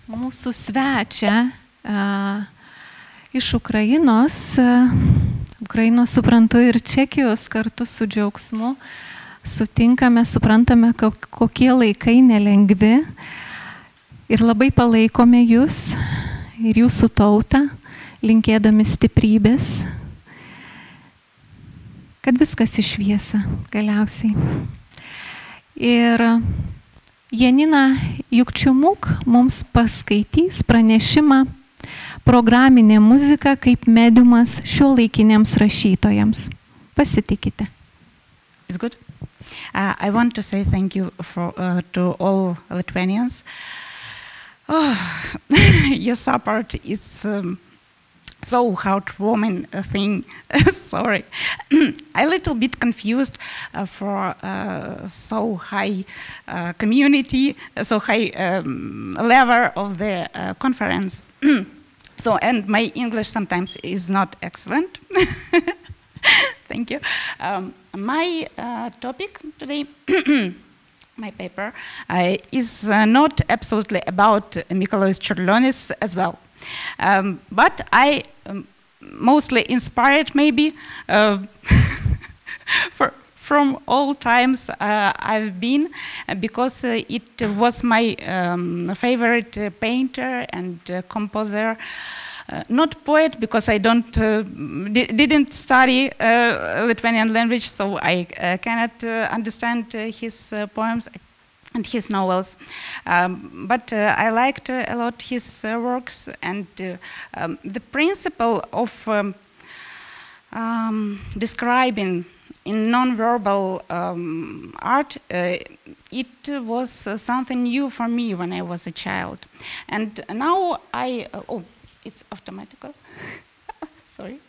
mūsų svečią iš Ukrainos. Ukrainos suprantu ir Čekijos kartu su džiaugsmu. Sutinkame, suprantame, kokie laikai nelengvi. Ir labai palaikome jūs ir jūsų tautą, linkėdami stiprybės, kad viskas išviesa galiausiai. Ir Yanina Yukhymuk mums paskaitys pranešimą programinė muzika kaip mediumas šiuolaikiniams rašytojams. Pasitikite. It's good. I want to say thank you to all Lithuanians. Oh, your support is so heartwarming thing. Sorry. I'm a little bit confused for so high community, so high level of the conference. So, and my English sometimes is not excellent. Thank you. My topic today, my paper, is not absolutely about Mikalojus Čiurlionis as well. But I mostly inspired maybe from all times I've been, because it was my favorite painter and composer. Not poet, because I didn't study Lithuanian language, so I cannot understand his poems and his novels. But I liked a lot his works, and the principle of describing in non-verbal art, it was something new for me when I was a child. And now it's automatical. Sorry.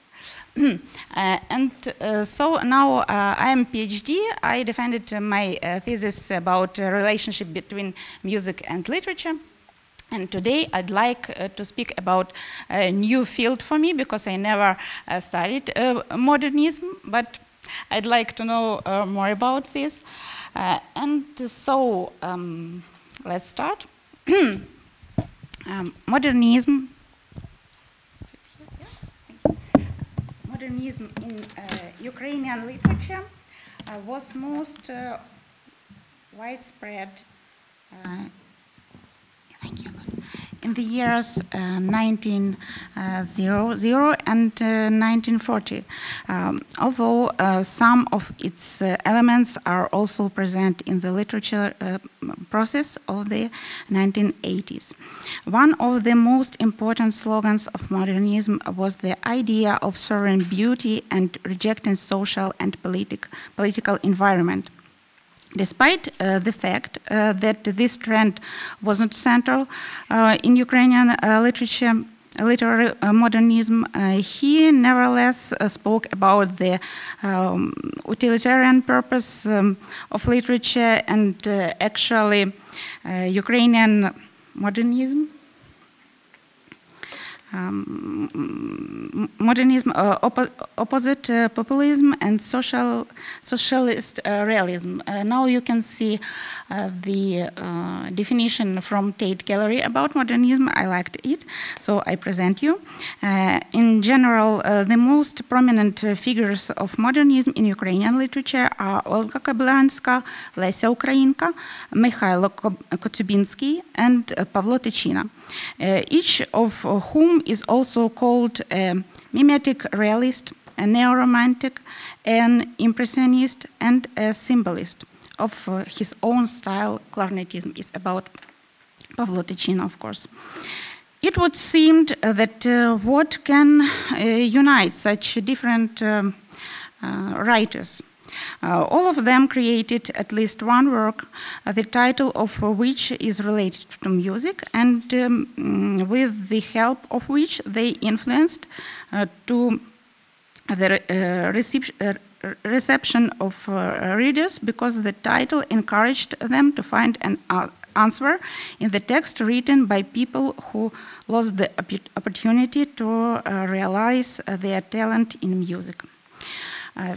So now I am PhD. I defended my thesis about relationship between music and literature. And today I'd like to speak about a new field for me, because I never studied modernism, but I'd like to know more about this. And so let's start. Modernism. Modernism in Ukrainian literature was most widespread in the years 1900 and 1940, although some of its elements are also present in the literature process of the 1980s. One of the most important slogans of modernism was the idea of sovereign beauty and rejecting social and political environment. Despite the fact that this trend wasn't central in Ukrainian literary modernism, he nevertheless spoke about the utilitarian purpose of literature, and actually Ukrainian modernism opposite populism and socialist realism. Now you can see the definition from Tate Gallery about modernism. I liked it, so I present you. In general, the most prominent figures of modernism in Ukrainian literature are Olga Kobylanska, Lesia Ukrainka, Mikhailo Kotyubinsky, and Pavlo Tychina, each of whom is also called a mimetic realist, a neo-romantic, an impressionist, and a symbolist of his own style. Clarinetism is about Pavlo Tychina, of course. It would seem that what can unite such different writers? All of them created at least one work, the title of which is related to music, and with the help of which they influenced to the reception of readers, because the title encouraged them to find an answer in the text written by people who lost the opportunity to realize their talent in music.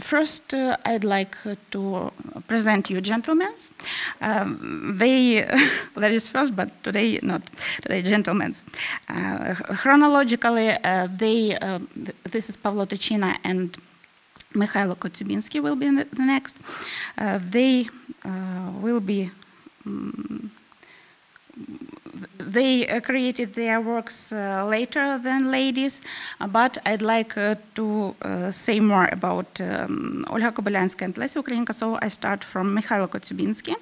First, I'd like to present you gentlemen. Ladies first, but today not. Today, gentlemen. Chronologically, this is Pavlo Tychyna and Mikhailo Kotyubinsky will be the next. They will be. They created their works later than ladies, but I'd like to say more about Olga Kobylanska and Lesya Ukrainka, so I start from Mikhailo Kotyubinsky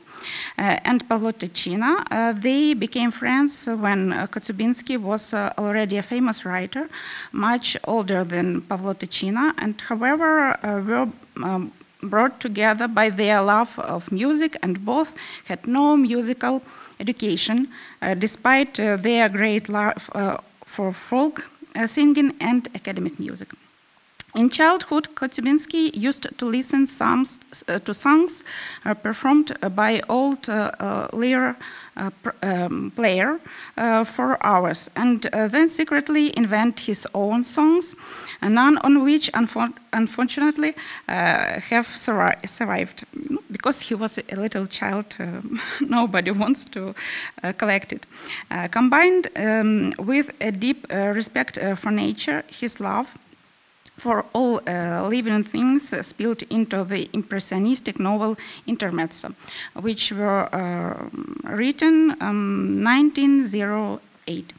and Pavlo Tychyna. They became friends when Kotyubinsky was already a famous writer, much older than Pavlo Tychyna, and however were brought together by their love of music, and both had no musical education, despite their great love for folk singing and academic music. In childhood, Kotyubinsky used to listen to songs performed by old lyre player for hours, and then secretly invent his own songs, none on which, unfortunately, have survived. Because he was a little child, nobody wants to collect it. Combined with a deep respect for nature, his love for all living things spilled into the impressionistic novel Intermezzo, which were written 1908.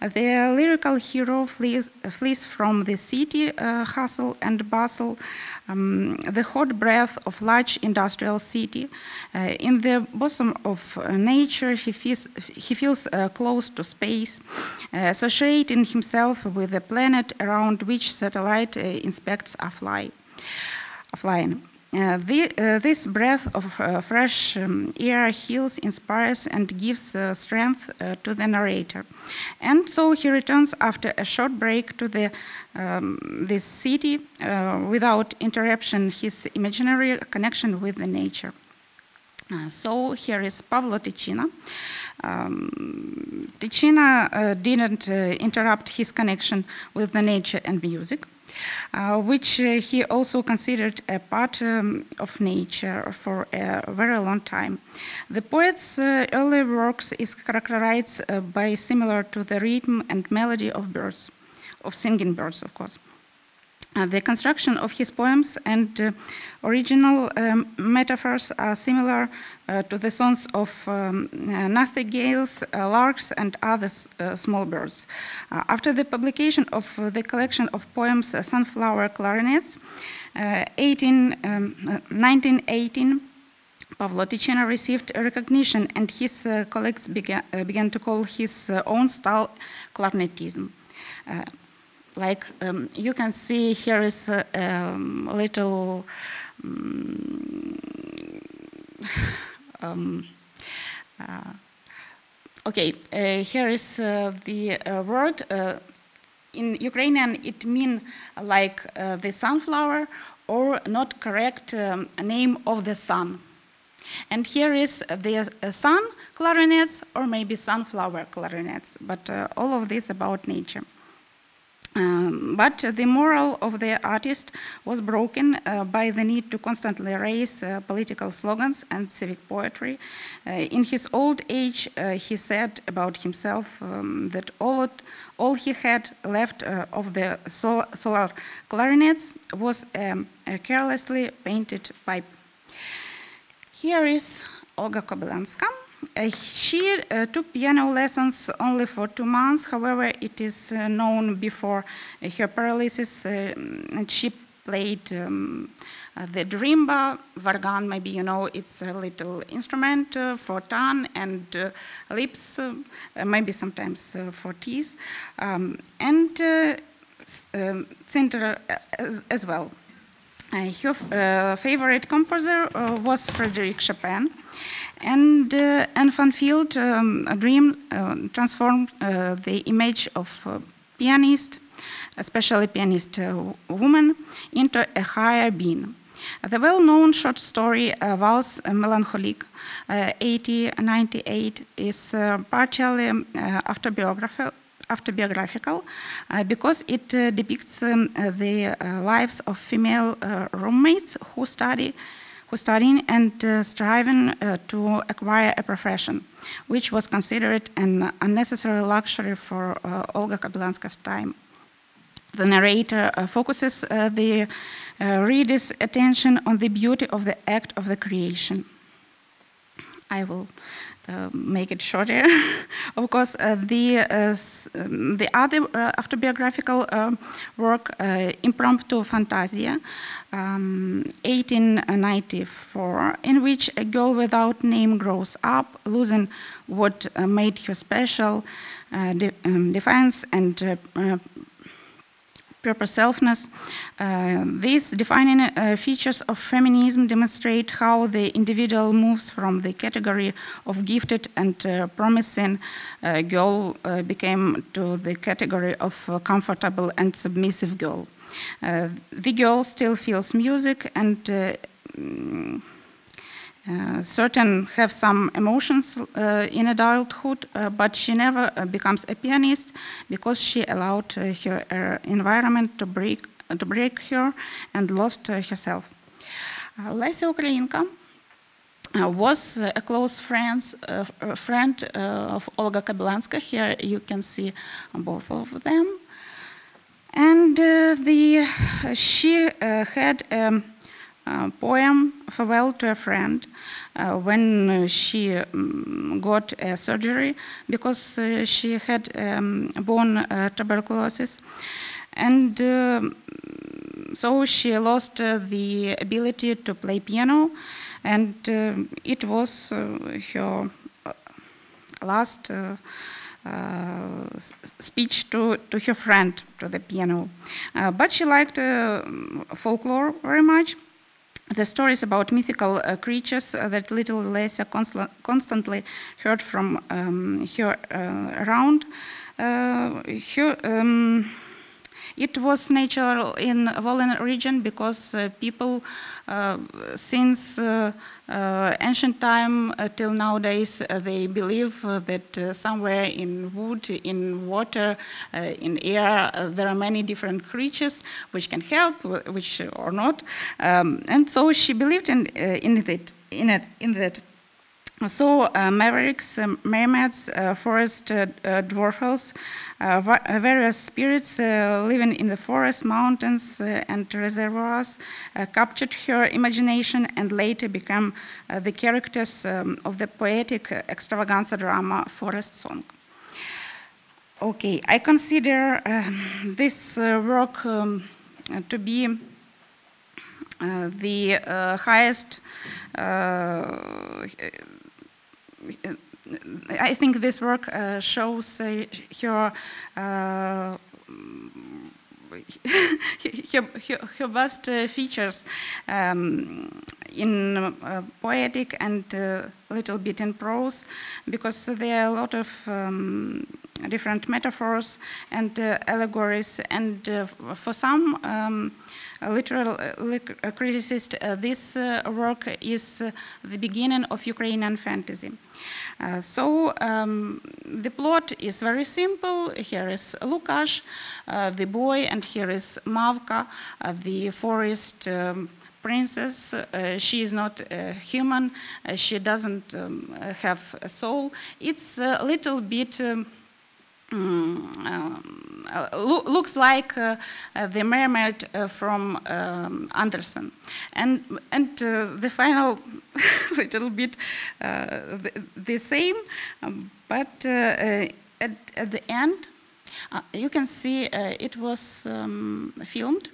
The lyrical hero flees from the city hustle and bustle, the hot breath of large industrial city. In the bosom of nature, he feels close to space, associating himself with the planet around which satellite inspects are flying. This breath of fresh air heals, inspires, and gives strength to the narrator. And so he returns after a short break to this city without interruption, his imaginary connection with the nature. So here is Pavlo Tychyna. Tychyna didn't interrupt his connection with the nature and music, which he also considered a part of nature for a very long time. The poet's early works is characterized by similar to the rhythm and melody of birds, of singing birds, of course. The construction of his poems and original metaphors are similar to the songs of nightingales, larks, and other small birds. After the publication of the collection of poems Sunflower Clarinets, 1918, Pavlo Tychyna received recognition, and his colleagues began to call his own style clarinetism. Like you can see, here is a little here is the word. In Ukrainian, it means like the sunflower, or not correct name of the sun. And here is the sun clarinets, or maybe sunflower clarinets, but all of this about nature. But the moral of the artist was broken by the need to constantly raise political slogans and civic poetry. In his old age, he said about himself that all he had left of the solar clarinets was a carelessly painted pipe. Here is Olga Kobylanska. She took piano lessons only for 2 months. However, it is known before her paralysis, and she played the drimba, vargan, maybe you know, it's a little instrument for tongue and lips, maybe sometimes for teeth, and center as well. Her favorite composer was Frédéric Chopin. And Van Field dream transformed the image of pianist, especially pianist woman, into a higher being. The well-known short story Valse Melancholique, 1898, is partially autobiographical because it depicts the lives of female roommates who studying and striving to acquire a profession, which was considered an unnecessary luxury for Olga Kobylanska's time. The narrator focuses the reader's attention on the beauty of the act of the creation. I will make it shorter. Of course, the other autobiographical work, Impromptu Fantasia, 1894, in which a girl without name grows up, losing what made her special, defiance and proper selfness. These defining features of feminism demonstrate how the individual moves from the category of gifted and promising girl became to the category of comfortable and submissive girl. The girl still feels music and certain have some emotions in adulthood, but she never becomes a pianist because she allowed her environment to break her and lost herself. Lesia Ukrainka was a close friend of Olga Kobylanska. Here you can see both of them. And she had a poem, Farewell to a Friend, when she got a surgery because she had bone tuberculosis. And so she lost the ability to play piano, and it was her last speech to her friend, to the piano. But she liked folklore very much. The stories about mythical creatures that little Lesia constantly heard from her around. It was natural in Volyn region because people since ancient time till nowadays they believe that somewhere in wood, in water, in air there are many different creatures which can help, which or not, and so she believed in that. So mavericks, mermaids, forest dwarfels, various spirits living in the forest, mountains, and reservoirs captured her imagination and later became the characters of the poetic extravaganza drama Forest Song. Okay, I consider this work to be the highest. I think this work shows her vast features in poetic and a little bit in prose, because there are a lot of different metaphors and allegories, and for some literal criticist, this work is the beginning of Ukrainian fantasy. So the plot is very simple. Here is Lukash, the boy, and here is Mavka, the forest princess. She is not human. She doesn't have a soul. It's a little bit looks like the mermaid from Andersen, and the final little bit the same, but at the end you can see it was filmed,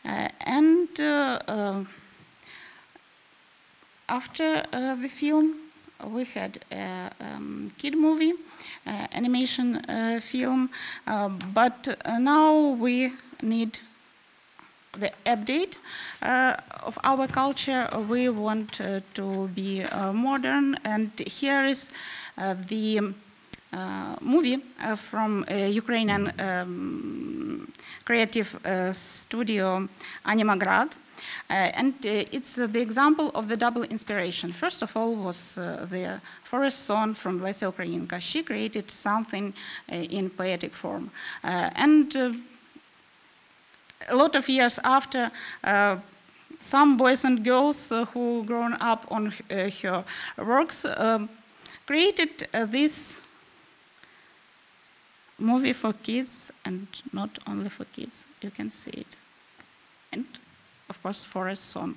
and after the film we had a kid movie, animation film, but now we need the update of our culture. We want to be modern, and here is the movie from Ukrainian creative studio Animagrad. And it's the example of the double inspiration. First of all was the forest song from Lesya Ukrainka. She created something in poetic form. And a lot of years after, some boys and girls who grown up on her works created this movie for kids, and not only for kids, you can see it. And of course, forest song.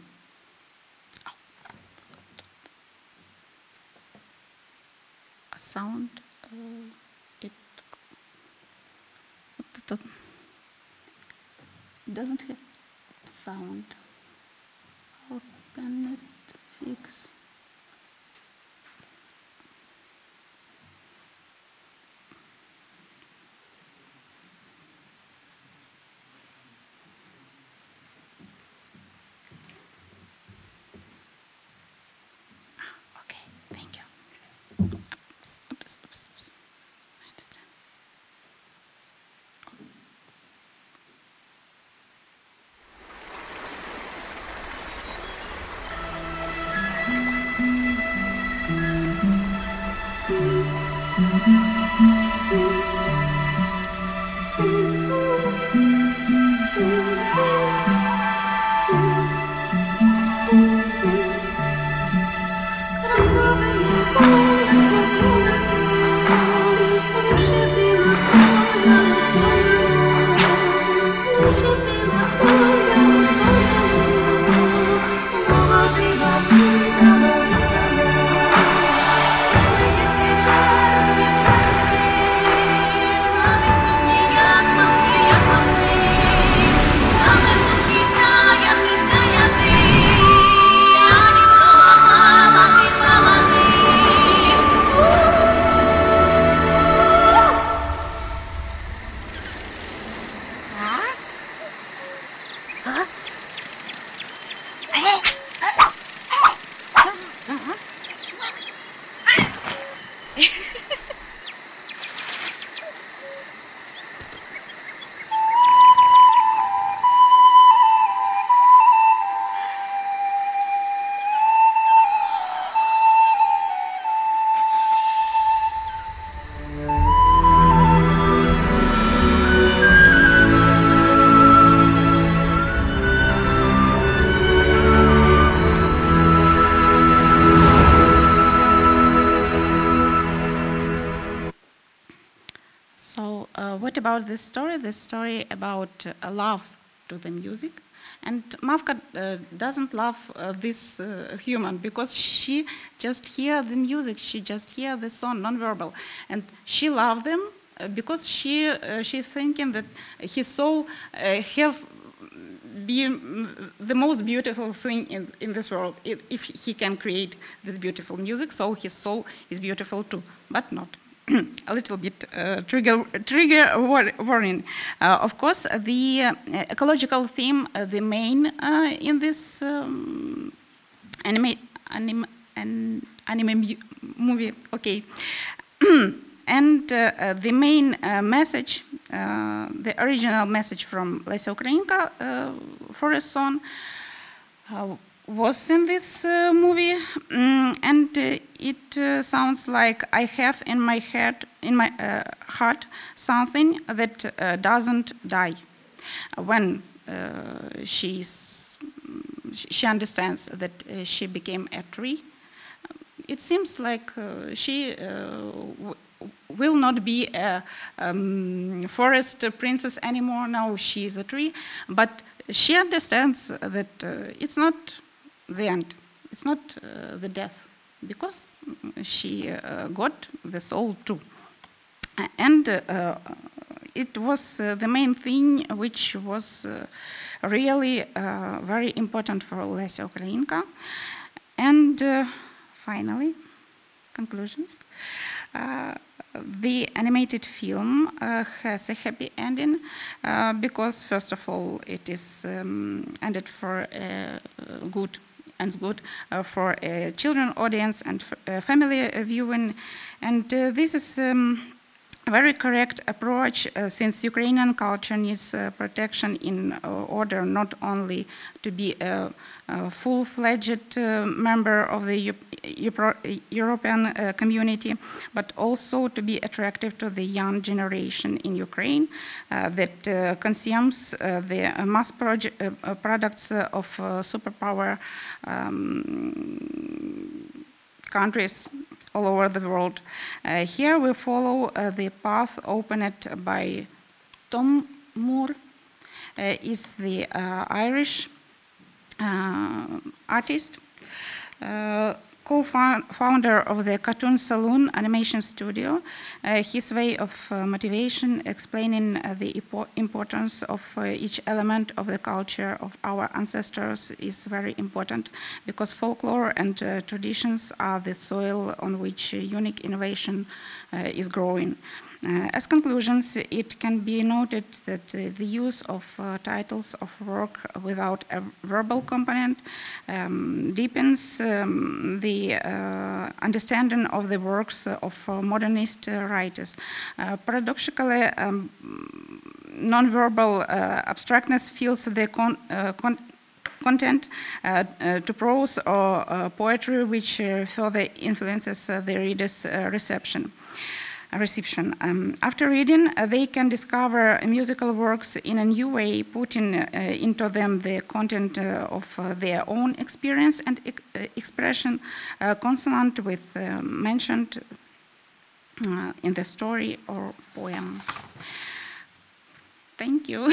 A sound, it doesn't have sound. How can it fix? Okay, thank you. Oops. I understand. What about this story? This story about love to the music. And Mavka doesn't love this human because she just hear the music, she just hear the song, non-verbal. And she loves them because she's thinking that his soul have been the most beautiful thing in this world. If he can create this beautiful music, so his soul is beautiful too, but not. A little bit trigger warning. Of course, the ecological theme, the main in this anime movie, okay. And the main message, the original message from Lesya Ukrainka forest song was in this movie, and it sounds like I have in my head, in my heart, something that doesn't die. When she understands that she became a tree, it seems like she will not be a forest princess anymore. Now she is a tree, but she understands that it's not the end, it's not the death, because she got the soul too. And it was the main thing which was really very important for Lesya Ukrainka. And finally, conclusions. The animated film has a happy ending because, first of all, it is ended for good for a children audience and family viewing, and this is very correct approach, since Ukrainian culture needs protection in order not only to be a full-fledged member of the European community, but also to be attractive to the young generation in Ukraine that consumes the mass products of superpower countries all over the world. Here we follow the path opened by Tom Moore, is the Irish artist, co-founder of the Cartoon Saloon animation studio. His way of motivation, explaining the importance of each element of the culture of our ancestors, is very important, because folklore and traditions are the soil on which unique innovation is growing. As conclusions, it can be noted that the use of titles of work without a verbal component deepens the understanding of the works of modernist writers. Paradoxically, non-verbal abstractness fills the content to prose or poetry, which further influences the reader's reception. After reading, they can discover musical works in a new way, putting into them the content of their own experience and expression, consonant with mentioned in the story or poem. Thank you.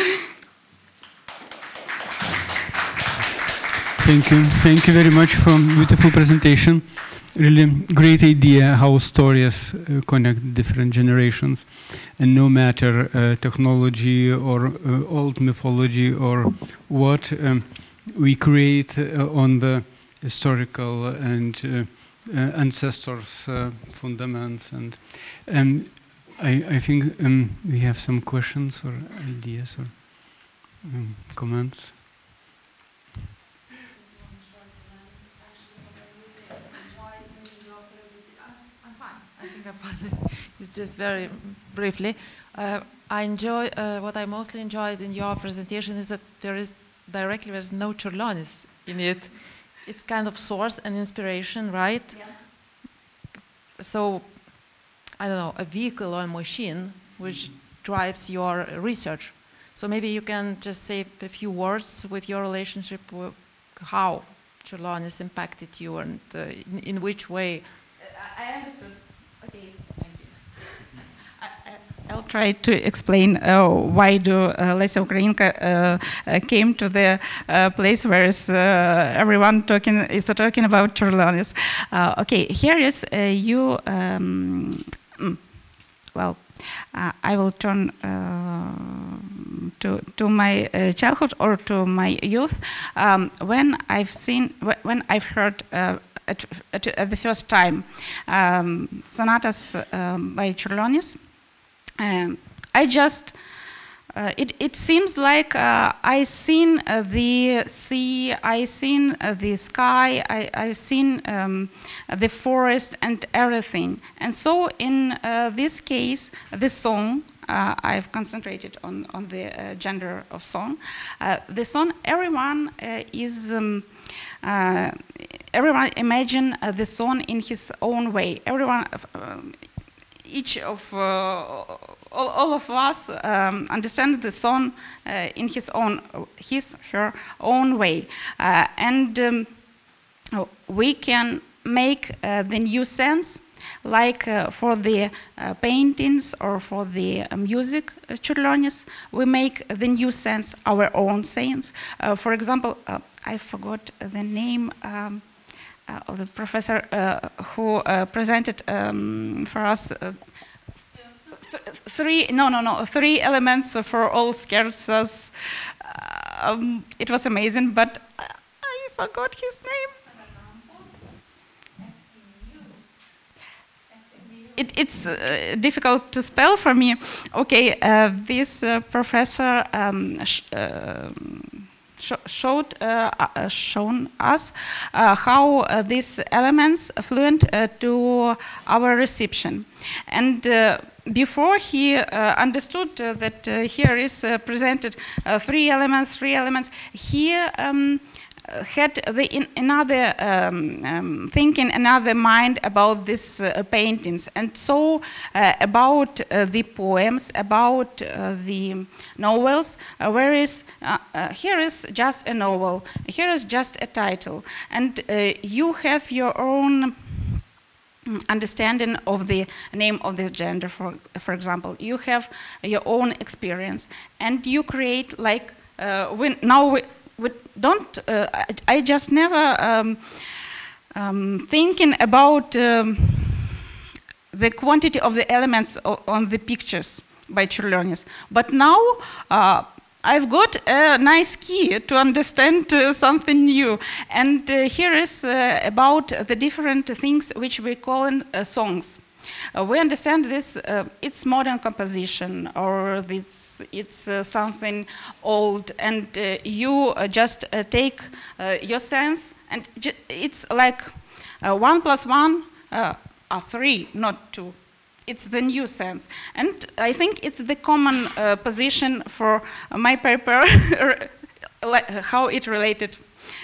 Thank you. Thank you very much for beautiful presentation. Really great idea how stories connect different generations, and no matter technology or old mythology or what, we create on the historical and ancestors' fundaments. And I think we have some questions or ideas or comments. It's just very briefly. I enjoy what I mostly enjoyed in your presentation is that there's no Čiurlionis in it. It's kind of source and inspiration, right? Yeah. So, I don't know, a vehicle or a machine which drives your research. So maybe you can just say a few words with your relationship with how Čiurlionis impacted you and in which way. I understood. Okay, thank you. I'll try to explain why do Lesya Ukrainka came to the place where everyone is talking about Čiurlionis. Okay, here is you. Well, I will turn to my childhood or to my youth when I've heard. At the first time, sonatas by Čiurlionis. It seems like I seen the sea, I seen the sky, I've seen the forest and everything. And so in this case, the song, I've concentrated on the gender of song. The song, everyone everyone imagine the song in his own way. Everyone, each of all of us understand the song in her own way, and we can make the new sense. Like for the paintings or for the music, Čiurlionis, we make the new sense our own sense. For example, I forgot the name of the professor who presented for us three elements for all scherzas. It was amazing, but I forgot his name. It's difficult to spell for me. Okay, this professor shown us how these elements fluent to our reception. And before he understood that here is presented three elements, he had another thinking, another mind about these paintings, and so about the poems, about the novels, whereas here is just a novel, here is just a title, and you have your own understanding of the name of this gender, for example. You have your own experience, and you create like we don't. I just never thinking about the quantity of the elements on the pictures by Čiurlionis. But now I've got a nice key to understand something new. And here is about the different things which we call in songs. We understand this, it's modern composition, or it's something old, and you just take your sense, and it's like 1 + 1 are 3, not 2. It's the new sense. And I think it's the common position for my paper, how it related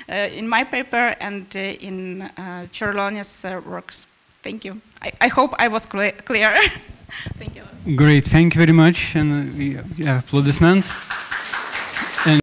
in my paper and in Čiurlionis' works. Thank you. I hope I was clear. Thank you. Great, thank you very much. And we have applaudissements.